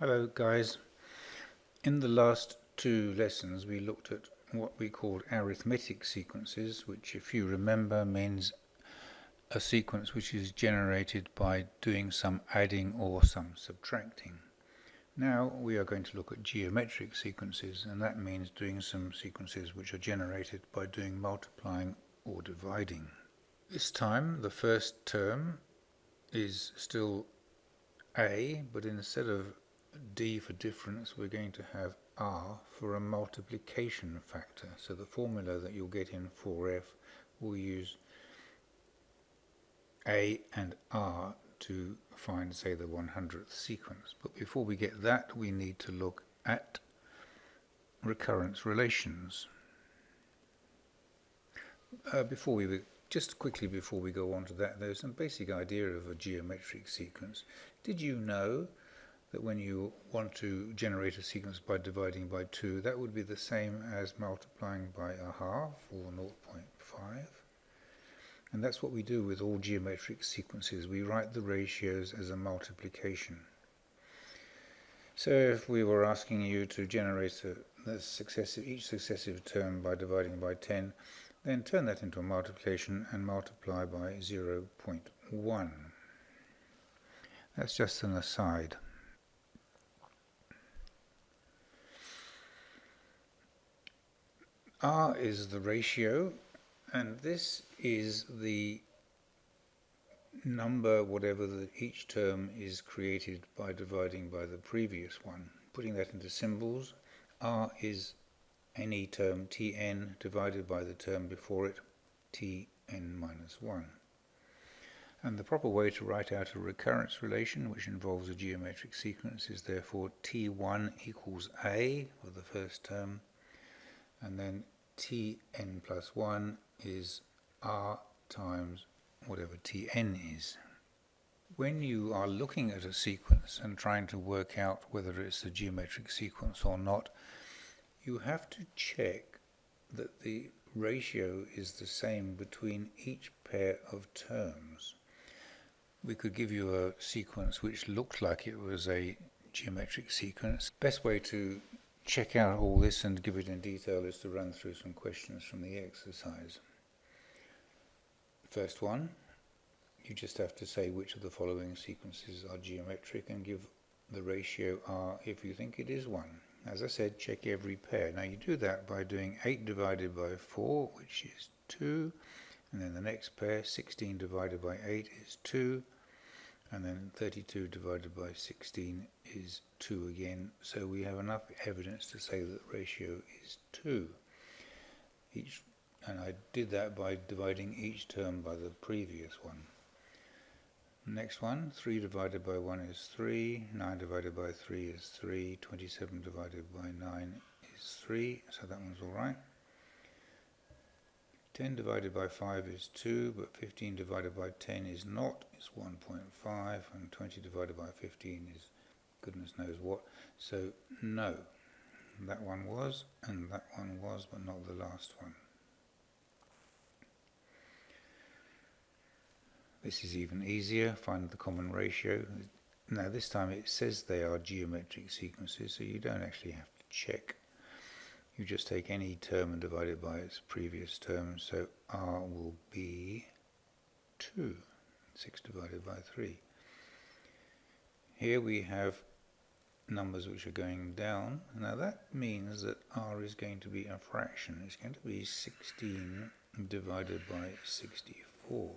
Hello guys. In the last two lessons we looked at what we called arithmetic sequences, which if you remember means a sequence which is generated by doing some adding or some subtracting. Now we are going to look at geometric sequences, and that means doing some sequences which are generated by doing multiplying or dividing. This time the first term is still A, but instead of D for difference, we're going to have R for a multiplication factor. So the formula that you'll get in 4F will use A and R to find, say, the 100th sequence. But before we get that, we need to look at recurrence relations. Just quickly before we go on to that, there's some basic idea of a geometric sequence. Did you know that when you want to generate a sequence by dividing by 2, that would be the same as multiplying by a half or 0.5? And that's what we do with all geometric sequences. We write the ratios as a multiplication. So if we were asking you to generate each successive term by dividing by 10, then turn that into a multiplication and multiply by 0.1. That's just an aside. R is the ratio, and this is the number, whatever each term is created by dividing by the previous one. Putting that into symbols, R is any term Tn divided by the term before it, Tn minus 1. And the proper way to write out a recurrence relation, which involves a geometric sequence, is therefore T1 equals A for the first term, and then Tn plus 1 is R times whatever Tn is. When you are looking at a sequence and trying to work out whether it's a geometric sequence or not, you have to check that the ratio is the same between each pair of terms. We could give you a sequence which looked like it was a geometric sequence. Best way to check out all this and give it in detail is to run through some questions from the exercise. First one, you just have to say which of the following sequences are geometric and give the ratio R if you think it is one. As I said, check every pair. Now you do that by doing 8 divided by 4, which is 2, and then the next pair, 16 divided by 8 is 2, and then 32 divided by 16 is 2 again. So we have enough evidence to say that the ratio is 2. And I did that by dividing each term by the previous one. Next one, 3 divided by 1 is 3, 9 divided by 3 is 3, 27 divided by 9 is 3, so that one's alright. 10 divided by 5 is 2, but 15 divided by 10 is not, it's 1.5, and 20 divided by 15 is goodness knows what, so no. That one was, and that one was, but not the last one. This is even easier, find the common ratio. Now this time it says they are geometric sequences, so you don't actually have to check. You just take any term and divide it by its previous term, so R will be 2, 6 divided by 3. Here we have numbers which are going down. Now that means that R is going to be a fraction. It's going to be 16 divided by 64.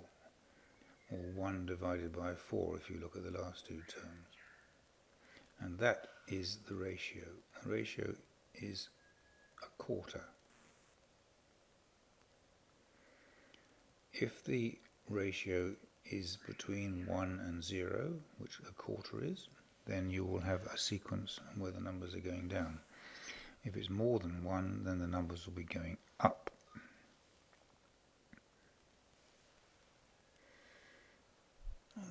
Or 1 divided by 4 if you look at the last two terms. And that is the ratio. The ratio is a quarter. If the ratio is between 1 and 0, which a quarter is, then you will have a sequence where the numbers are going down. If it's more than 1, then the numbers will be going up.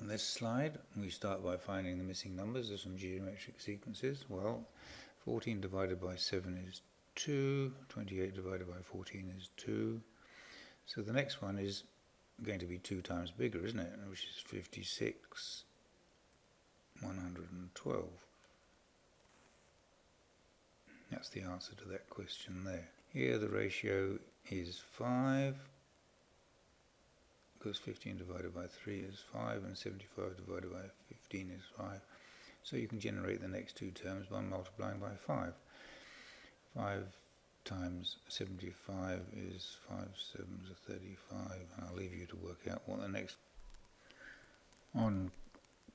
On this slide, we start by finding the missing numbers of some geometric sequences. Well, 14 divided by 7 is 2, 28 divided by 14 is 2. So the next one is going to be 2 times bigger, isn't it? Which is 56, 112. That's the answer to that question there. Here the ratio is 5, because 15 divided by 3 is 5, and 75 divided by 15 is 5. So you can generate the next two terms by multiplying by 5. 5 times 75 is 5 7s are 35. I'll leave you to work out what the next. On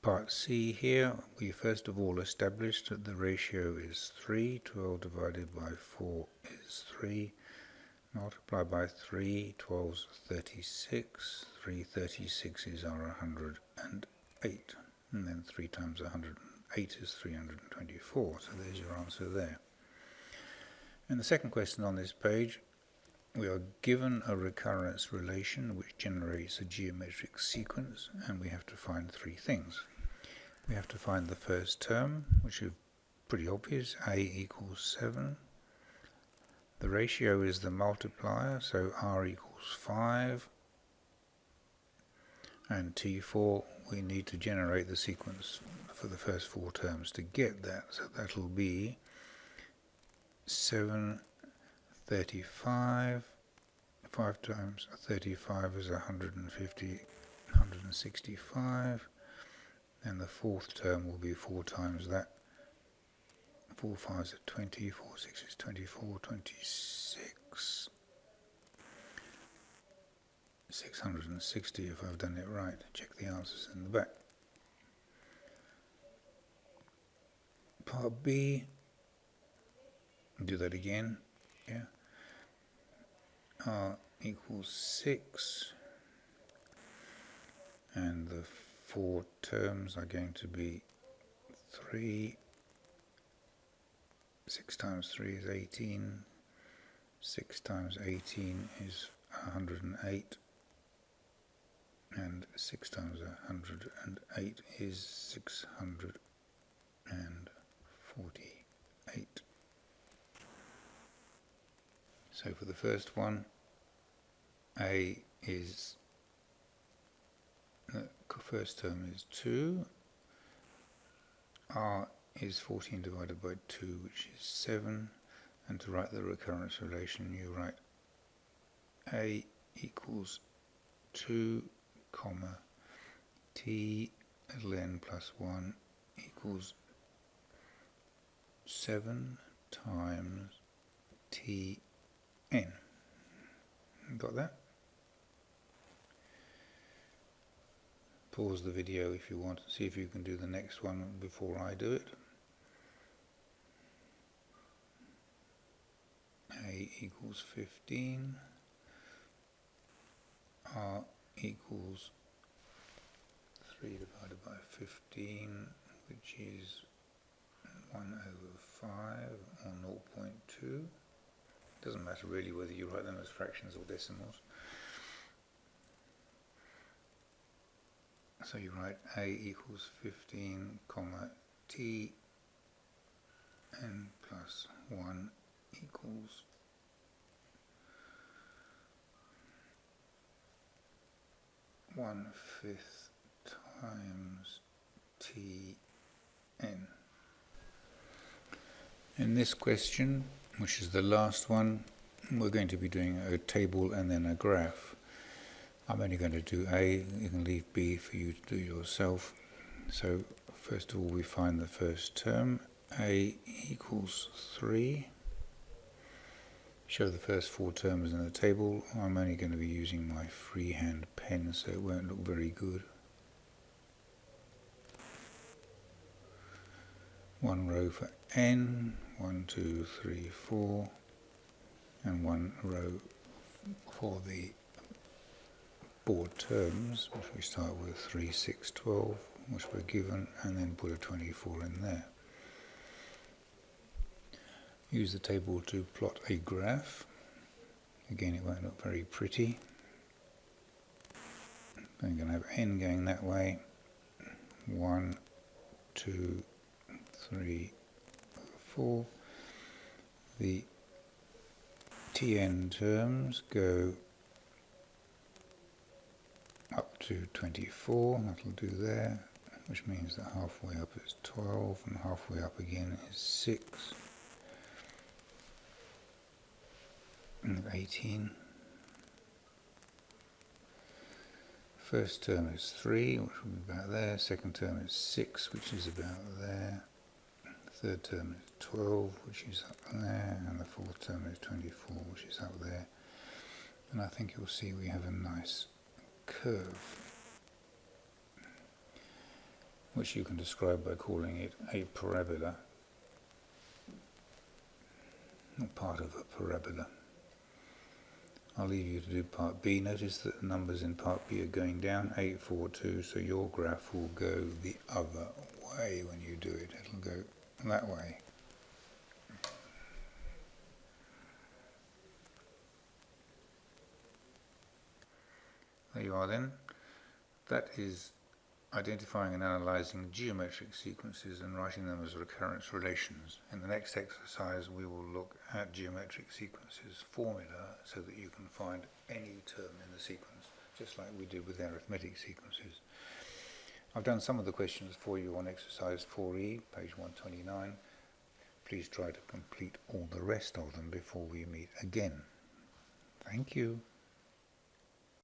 part C here, we first of all established that the ratio is 3. 12 divided by 4 is 3. Multiply by 3, 12's 36. 3 36's are 108. And then 3 times 108 is 324. So there's your answer there. In the second question on this page, we are given a recurrence relation which generates a geometric sequence, and we have to find three things. We have to find the first term, which is pretty obvious, a equals 7. The ratio is the multiplier, so r equals 5. And T4, we need to generate the sequence for the first four terms to get that. So that'll be 7, 35. 5 times 35 is 150, 165. And the fourth term will be 4 times that. 4 5s are 20, 4 6 is 24, 26. 660 if I've done it right. Check the answers in the back. Part B, do that again. Yeah. R equals 6, and the four terms are going to be 3. 6 times 3 is 18. 6 times 18 is 108. And 6 times 108 is 648. So for the first one, a is, the first term is 2. R is 14 divided by 2, which is 7. And to write the recurrence relation, you write a equals 2, comma, t ln plus 1 equals 7 times t n. Got that? Pause the video if you want, see if you can do the next one before I do it. A equals 15. R equals 3 divided by 15, which is 1 over 5, or 0.2. Doesn't matter really whether you write them as fractions or decimals. So you write a equals 15, comma, t n plus 1 equals 1/5 times t n. In this question, which is the last one, we're going to be doing a table and then a graph. I'm only going to do A, you can leave B for you to do yourself. So first of all we find the first term, A equals 3. Show the first four terms in the table. I'm only going to be using my freehand pen, so it won't look very good. One row for n, 1, 2, 3, 4, and one row for the board terms, which we start with 3, 6, 12, which we're given, and then put a 24 in there. Use the table to plot a graph. Again, it won't look very pretty. I'm going to have n going that way. 1, 2, 3, 4. The Tn terms go up to 24, that'll do there, which means that halfway up is 12, and halfway up again is 6. 18. First term is 3, which will be about there. Second term is 6, which is about there. Third term is 12, which is up there. And the fourth term is 24, which is up there. And I think you'll see we have a nice curve, which you can describe by calling it a parabola, or part of a parabola. I'll leave you to do part B. Notice that the numbers in part B are going down, 8, 4, 2, so your graph will go the other way when you do it. It'll go that way. There you are then. That is identifying and analysing geometric sequences and writing them as recurrence relations. In the next exercise we will look at geometric sequences formula so that you can find any term in the sequence, just like we did with arithmetic sequences. I've done some of the questions for you on exercise 4E, page 129. Please try to complete all the rest of them before we meet again. Thank you.